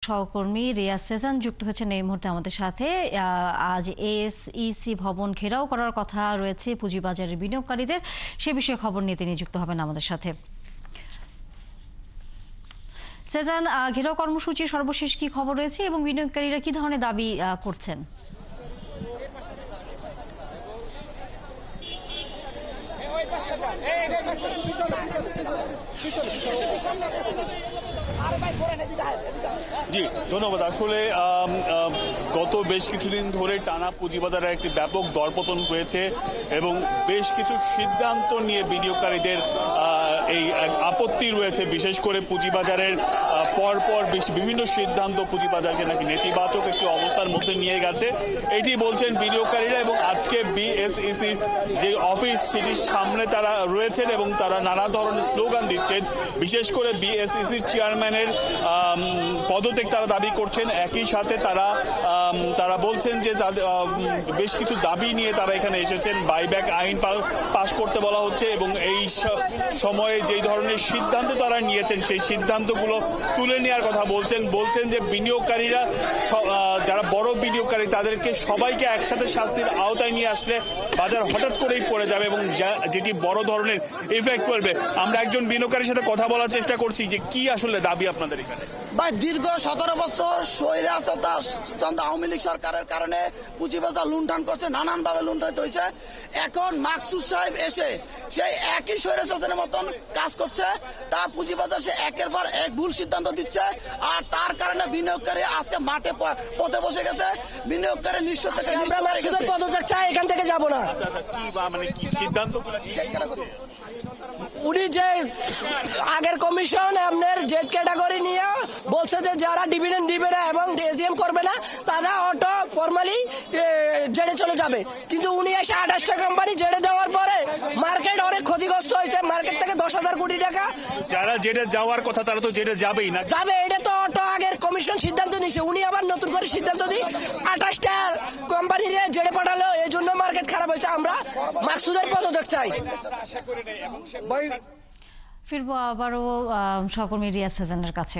সহকর্মী রিয়াজ সেজান যুক্ত হয়েছেন এই মুহূর্তে আমাদের সাথে। আজ এসইসি ভবন ঘেরাও করার কথা রয়েছে পুঁজিবাজারের বিনিয়োগকারীদের, সে বিষয়ে খবর নিয়ে তিনি যুক্ত হবেন আমাদের সাথে। সেজান, ঘেরাও কর্মসূচির সর্বশেষ কি খবর রয়েছে এবং বিনিয়োগকারীরা কি ধরনের দাবি করছেন? জি ধন্যবাদ। আসলে গত বেশ কিছুদিন ধরে টানা পুঁজিবাজারে একটি ব্যাপক দরপতন হয়েছে এবং বেশ কিছু সিদ্ধান্ত নিয়ে বিনিয়োগকারীদের এই আপত্তি রয়েছে। বিশেষ করে পুঁজিবাজারের পরপর বিভিন্ন সিদ্ধান্ত পুঁজিবাজারকে নাকি নেতিবাচক একটি অবস্থার মধ্যে নিয়ে গেছে, এটি বলছেন বিনিয়োগকারীরা। এবং আজকে বিএসইসির যে অফিস সেটির সামনে তারা রয়েছেন এবং তারা নানা ধরনের স্লোগান দিচ্ছেন। বিশেষ করে বিএসইসির চেয়ারম্যানের পদত্যাগ তারা দাবি করছেন। একই সাথে তারা বলছেন যে বেশ কিছু দাবি নিয়ে তারা এখানে এসেছেন। বাইব্যাক আইন পাশ করতে বলা হচ্ছে এবং এই সময়ে যেই ধরনের সিদ্ধান্ত তারা নিয়েছেন সেই সিদ্ধান্তগুলো তুলে নেওয়ার কথা বলছেন যে বিনিয়োগকারীরা যারা বড় বিনিয়োগকারী তাদেরকে সবাইকে একসাথে শাস্তির আওতায় নিয়ে আসলে বাজার হঠাৎ করেই পড়ে যাবে এবং যেটি বড় ধরনের ইফেক্ট পড়বে। আমরা একজন বিনিয়োগকারীর সাথে কথা বলার চেষ্টা করছি যে কি আসলে দাবি আপনাদের এখানে। ভাই, দীর্ঘ 17 বছর স্বৈরাচার আওয়ামী লীগ সরকারের কারণে পুঁজিবাজার লুণ্ঠন করছে, নানানভাবে লুণ্ঠিত হয়েছে। এখন মাকসুদ সাহেব এসে সেই একই স্বৈরাচারের মতন কাজ করছে। তা পুঁজিবাজার সে একের পর এক ভুল সিদ্ধান্ত দিচ্ছে, আর তার কারণে বিনিয়োগকারী আজকে মাঠে পথে বসে গেছে। বিনিয়োগকারী নিশ্চয় থেকে পদত্যাগ চাই, এখান থেকে যাবো না। সিদ্ধান্ত উনি যে আগের কমিশন আপনার জেড ক্যাটাগরি নিয়ে বলছে যে যারা ডিভিডেন্ড দিবে না এবং এজিএম করবে না তারা অটো ফর্মালি জেডে চলে যাবে, কিন্তু উনি এসে 28টা কোম্পানি জেডে দেওয়ার পরে মার্কেট অনেক ক্ষতিগ্রস্ত হয়েছে। মার্কেট থেকে 10,000 কোটি টাকা যারা জেডে যাওয়ার কথা তারা তো জেডে যাবেই না, যাবে। এটা তো অটো আগের কমিশন সিদ্ধান্ত নিয়েছে, উনি আবার নতুন করে সিদ্ধান্ত দিয়ে 28টা কোম্পানি জেডে পাঠালো, এই জন্য মার্কেট খারাপ হয়েছে। আমরা মাকসুদের পদত্যাগ চাই। ফিরবো আবারও সহকর্মী রিয়াজ সেজানের কাছে।